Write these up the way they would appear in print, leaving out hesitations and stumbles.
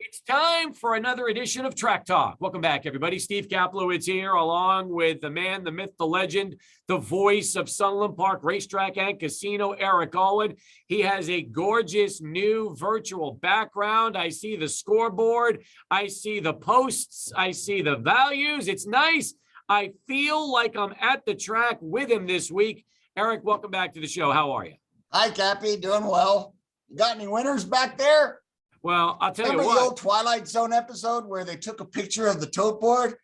It's time for another edition of Track Talk. Welcome back, everybody. Steve Kaplowitz here, along with the man, the myth, the legend, the voice of Sunland Park Racetrack and Casino, Eric Alwan. He has a gorgeous new virtual background. I see the scoreboard. I see the posts. I see the values. It's nice. I feel like I'm at the track with him this week. Eric, welcome back to the show. How are you? Hi, Cappy. Doing well. You got any winners back there? Well, I'll tell you Remember what. the old Twilight Zone episode where they took a picture of the tote board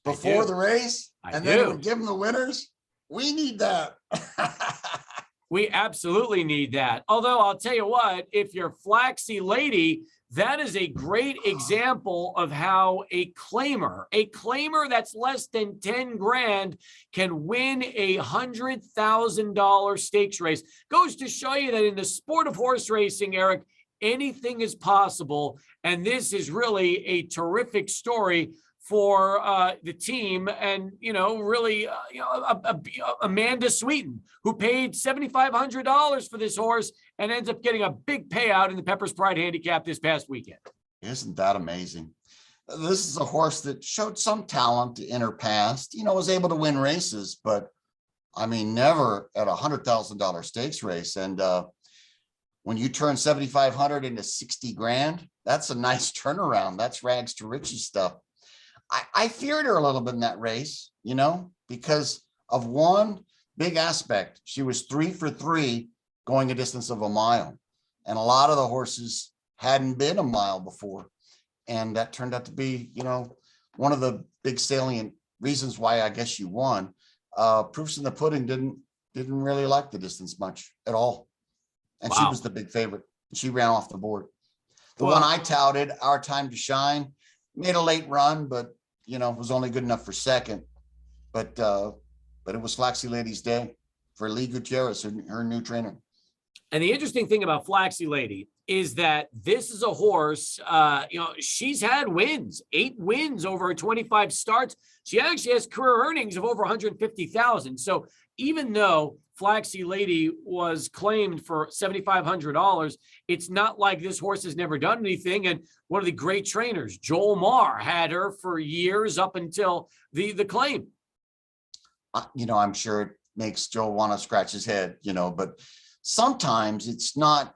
before the race and then it would give them the winners? We need that. We absolutely need that. Although I'll tell you what, if you're Flaxy Lady, that is a great example of how a claimer that's less than 10 grand can win a $100,000 stakes race. Goes to show you that in the sport of horse racing, Eric, anything is possible. And this is really a terrific story for the team. And, really, Amanda Sweeten, who paid $7,500 for this horse and ends up getting a big payout in the Pepper's Pride Handicap this past weekend. Isn't that amazing? This is a horse that showed some talent in her past, was able to win races, but I mean, never at $100,000 stakes race. And when you turn 7,500 into 60 grand, that's a nice turnaround. That's rags to riches stuff. I feared her a little bit in that race, because of one big aspect. She was 3 for 3 going a distance of a mile. And a lot of the horses hadn't been a mile before. And that turned out to be, one of the big salient reasons why I guess you won. Proofs in the pudding didn't really like the distance much at all. And wow. She was the big favorite. She ran off the board. The one I touted, Our Time to Shine, made a late run, but was only good enough for second. But it was Flaxy Lady's day for Lee Gutierrez, her new trainer. And the interesting thing about Flaxy Lady is that this is a horse, she's had wins, 8 wins over 25 starts. She actually has career earnings of over 150,000. So even though Flaxy Lady was claimed for $7,500, it's not like this horse has never done anything. And one of the great trainers, Joel Marr, had her for years up until the claim. I'm sure it makes Joel want to scratch his head, but sometimes it's not,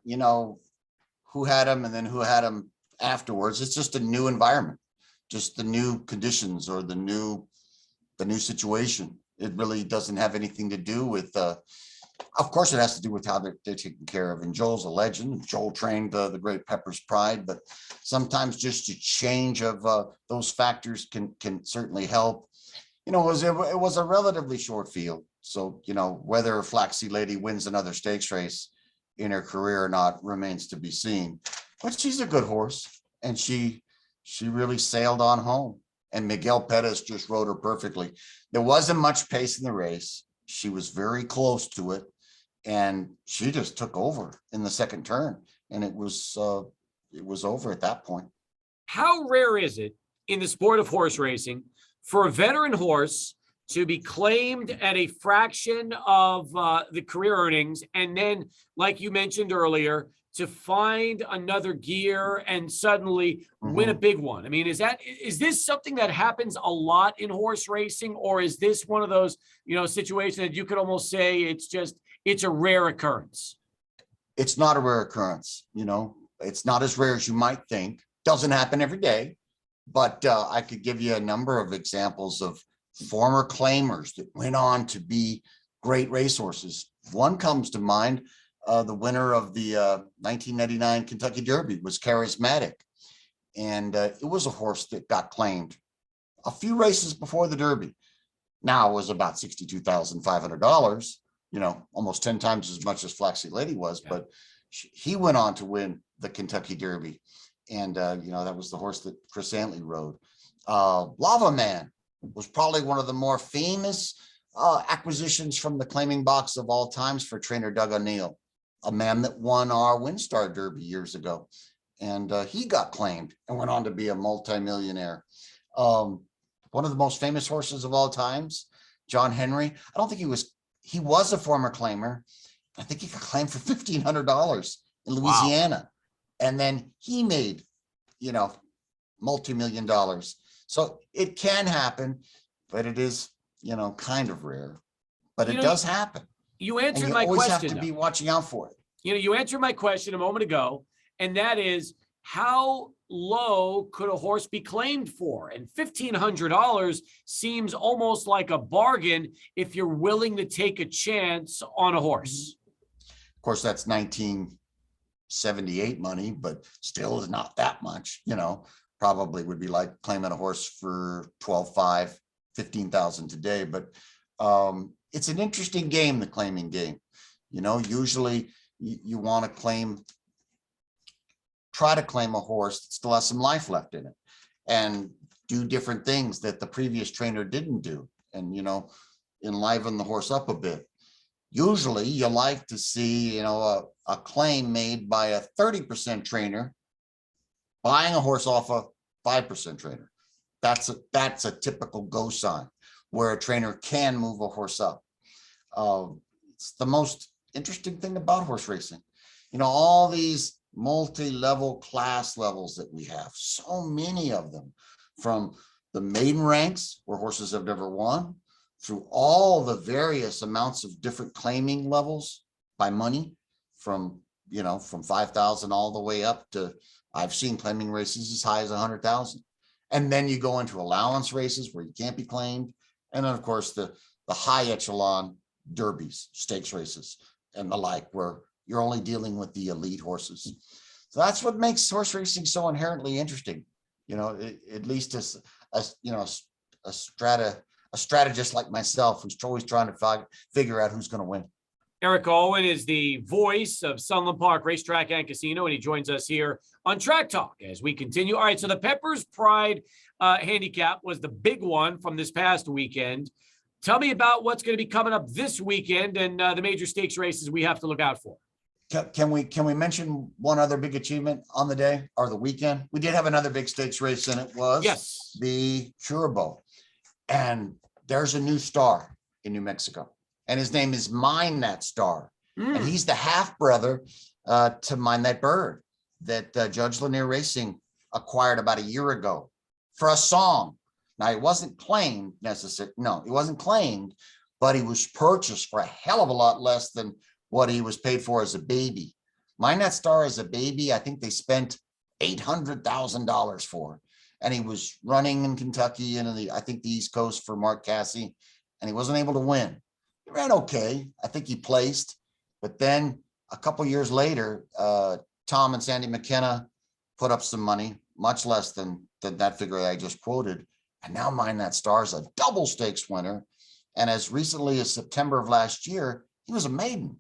who had him and then who had him afterwards. It's just a new environment, just the new conditions or the new situation. It really doesn't have anything to do with, of course, it has to do with how they're taken care of. And Joel's a legend. Joel trained the great Pepper's Pride, but sometimes just a change of those factors can certainly help. It was a relatively short field. So, whether Flaxy Lady wins another stakes race in her career or not remains to be seen. But she's a good horse, and she really sailed on home. And Miguel Pettis just rode her perfectly. There wasn't much pace in the race. She was very close to it, and she just took over in the second turn, and it was over at that point. How rare is it in the sport of horse racing for a veteran horse to be claimed at a fraction of the career earnings, and then, like you mentioned earlier, to find another gear and suddenly win a big one? I mean, is this something that happens a lot in horse racing, or is this one of those, situations that you could almost say it's a rare occurrence? It's not a rare occurrence. It's not as rare as you might think. Doesn't happen every day, but I could give you a number of examples of former claimers that went on to be great racehorses. One comes to mind. The winner of the 1999 Kentucky Derby was Charismatic. And it was a horse that got claimed a few races before the Derby. Now it was about $62,500, almost 10 times as much as Flaxy Lady was, but he went on to win the Kentucky Derby. And, that was the horse that Chris Antley rode. Lava Man was probably one of the more famous acquisitions from the claiming box of all times for trainer Doug O'Neill, a man that won our WinStar Derby years ago. And he got claimed and went on to be a multimillionaire. One of the most famous horses of all times, John Henry. I don't think he was a former claimer. I think he got claimed for $1,500 in Louisiana. Wow. And then he made you know, multi-million dollars. So it can happen, but it is, you know, kind of rare, but it does happen. You And answered you my always question. have to be watching out for it. You answered my question a moment ago, and that is, how low could a horse be claimed for? And $1,500 seems almost like a bargain if you're willing to take a chance on a horse. Of course, that's 1978 money, but still is not that much, you know. Probably would be like claiming a horse for 12,500, 15,000 today. But it's an interesting game, the claiming game. You know, usually you want to try to claim a horse that still has some life left in it and do different things that the previous trainer didn't do, and, you know, enliven the horse up a bit. Usually you like to see, you know, a claim made by a 30% trainer buying a horse off a 5% trainer. That's a typical go sign where a trainer can move a horse up. It's the most interesting thing about horse racing. You know, all these multi-level class levels that we have, so many of them, from the maiden ranks where horses have never won, through all the various amounts of different claiming levels by money, from, you know, from 5,000 all the way up to, I've seen claiming races as high as 100,000. And then you go into allowance races where you can't be claimed. And then, of course, the high echelon derbies, stakes races, and the like, where you're only dealing with the elite horses. So that's what makes horse racing so inherently interesting. You know, at least as you know, a strategist like myself, who's always trying to figure out who's going to win. Eric Alwan is the voice of Sunland Park Racetrack and Casino, and he joins us here on Track Talk as we continue. All right, so the Pepper's Pride handicap was the big one from this past weekend. Tell me about what's going to be coming up this weekend and the major stakes races we have to look out for. Can we mention one other big achievement on the day or the weekend? We did have another big stakes race, and it was the Curabo. And there's a new star in New Mexico, and his name is Mind That Star. And he's the half brother to Mind That Bird that Judge Lanier Racing acquired about a year ago for a song. Now, he wasn't claimed necessarily. No, he wasn't claimed, but he was purchased for a hell of a lot less than what he was paid for as a baby. Mind That Star as a baby, I think they spent $800,000 for. And he was running in Kentucky and I think the East Coast for Mark Casse, and he wasn't able to win. He ran okay. I think he placed. But then a couple years later, Tom and Sandy McKenna put up some money, much less than that figure I just quoted. And now Mind That Star is a double stakes winner. And as recently as September of last year, he was a maiden.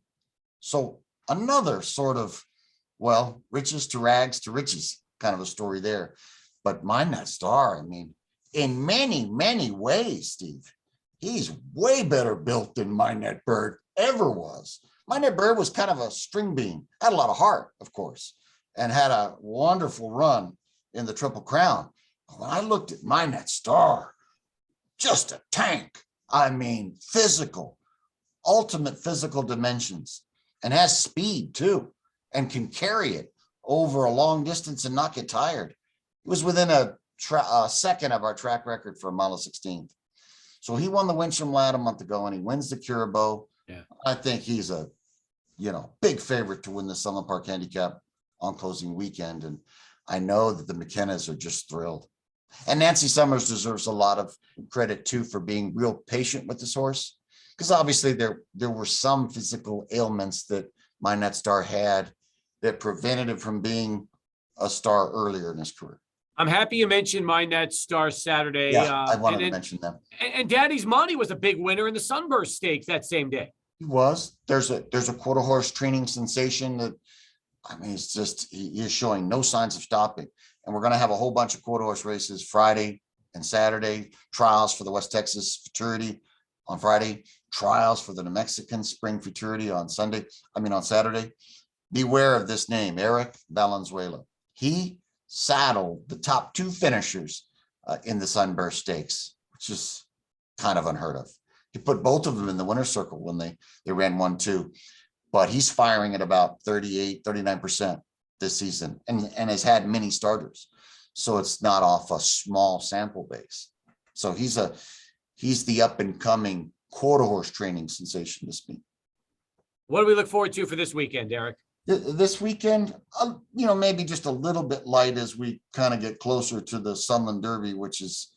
So another sort of, well, riches to rags to riches kind of a story there. But Mind That Star, I mean, in many, many ways, Steve, he's way better built than Mind That Bird ever was. Mind That Bird was kind of a string bean, had a lot of heart, of course, and had a wonderful run in the Triple Crown. When I looked at Mind That Star, just a tank. I mean, physical, ultimate physical dimensions, and has speed too, and can carry it over a long distance and not get tired. It was within a second of our track record for a mile of 16th. So he won the Wincham Lad a month ago, and he wins the Curabo. Yeah. I think he's a, you know, big favorite to win the Sunland Park Handicap on closing weekend. And I know that the McKennas are just thrilled. And Nancy Summers deserves a lot of credit too for being real patient with this horse, because obviously there were some physical ailments that Mind That Star had that prevented him from being a star earlier in his career. I'm happy you mentioned Mind That Star Saturday. Yeah, I wanted to mention them. And Daddy's Money was a big winner in the Sunburst Stakes that same day. He was. There's a quarter horse training sensation that, I mean, it's just, he is showing no signs of stopping. And we're going to have a whole bunch of quarter horse races Friday and Saturday, trials for the West Texas Futurity on Friday, trials for the New Mexican Spring Futurity on Saturday. Beware of this name, Eric Valenzuela. He saddled the top two finishers in the Sunburst Stakes, which is kind of unheard of. He put both of them in the winner's circle when they ran 1-2, but he's firing at about 38, 39% this season and has had many starters. So it's not off a small sample base. So he's the up and coming quarter horse training sensation this meet. What do we look forward to for this weekend, Derek? This weekend, maybe just a little bit light as we kind of get closer to the Sunland Derby, which is,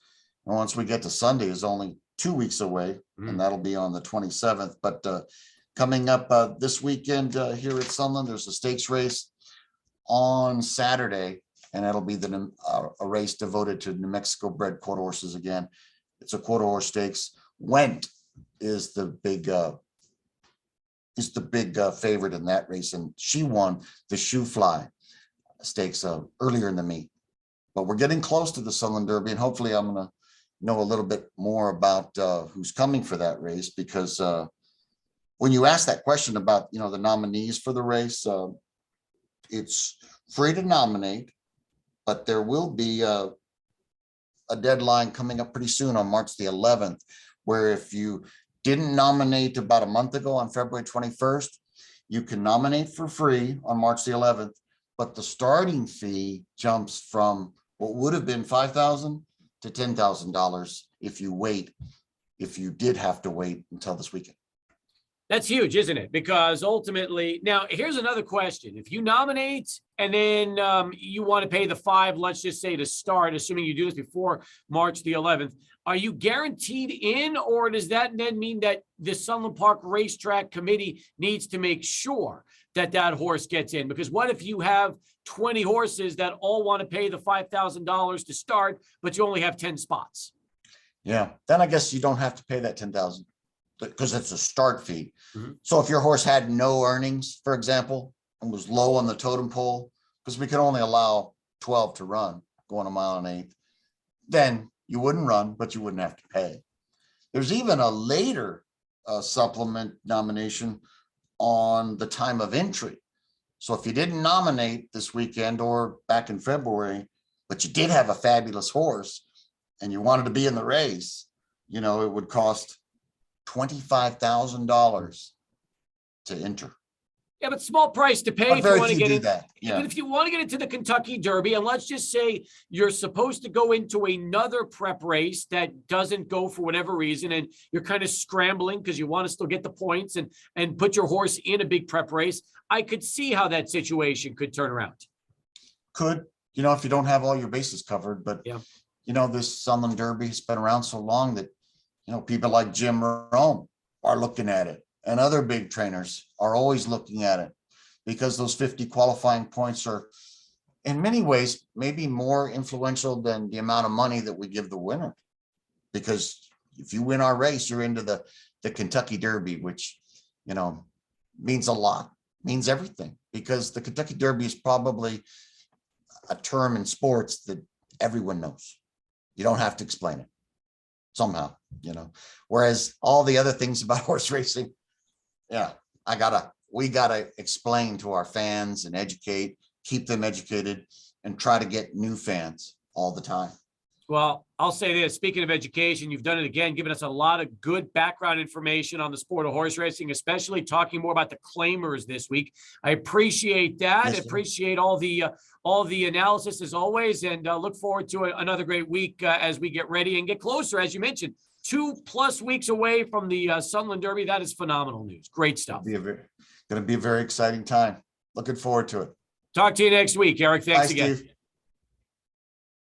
once we get to Sunday, is only 2 weeks away, and that'll be on the 27th. But coming up this weekend here at Sunland, there's a stakes race on Saturday, and that'll be a race devoted to New Mexico bred quarter horses again. It's a quarter horse stakes. Went is the big favorite in that race, and she won the Shoe Fly stakes earlier in the meet. But we're getting close to the Sunland Derby, and hopefully I'm going to know a little bit more about who's coming for that race, because when you ask that question about the nominees for the race, it's free to nominate, but there will be a deadline coming up pretty soon on March the 11th, where if you didn't nominate about a month ago on February 21st, you can nominate for free on March the 11th, but the starting fee jumps from what would have been $5,000 to $10,000 if you did have to wait until this weekend. That's huge, isn't it? Because ultimately, now here's another question. If you nominate and then you want to pay the $5, let's just say to start, assuming you do this before March the 11th, are you guaranteed in, or does that then mean that the Sunland Park Racetrack Committee needs to make sure that that horse gets in? Because what if you have 20 horses that all want to pay the $5,000 to start, but you only have 10 spots? Yeah, then I guess you don't have to pay that $10,000 because it's a start fee. Mm-hmm. So if your horse had no earnings, for example, and was low on the totem pole, because we can only allow 12 to run going a mile and eighth, then you wouldn't run, but you wouldn't have to pay. There's even a later supplement nomination on the time of entry. So if you didn't nominate this weekend or back in February, but you did have a fabulous horse and you wanted to be in the race, it would cost $25,000 to enter. Yeah, but small price to pay But if you very want to few get do in. that. Yeah. But if you want to get into the Kentucky Derby, and let's just say you're supposed to go into another prep race that doesn't go for whatever reason, and you're kind of scrambling because you want to still get the points and put your horse in a big prep race, I could see how that situation could turn around. Could, if you don't have all your bases covered, but yeah. This Sunland Derby has been around so long that, people like Jim Rome are looking at it, and other big trainers are always looking at it, because those 50 qualifying points are in many ways maybe more influential than the amount of money that we give the winner. Because if you win our race, you're into the Kentucky Derby, which, means a lot, means everything, because the Kentucky Derby is probably a term in sports that everyone knows. You don't have to explain it somehow, whereas all the other things about horse racing, we gotta explain to our fans and educate, keep them educated, and try to get new fans all the time. Well, I'll say this, speaking of education, you've done it again, giving us a lot of good background information on the sport of horse racing, especially talking more about the claimers this week. I appreciate that. Yes, I appreciate all the analysis as always, and look forward to another great week as we get ready and get closer. As you mentioned, 2+ weeks away from the Sunland Derby. That is phenomenal news. Great stuff. Going to be a very exciting time. Looking forward to it. Talk to you next week, Eric. Thanks Bye, again. Steve.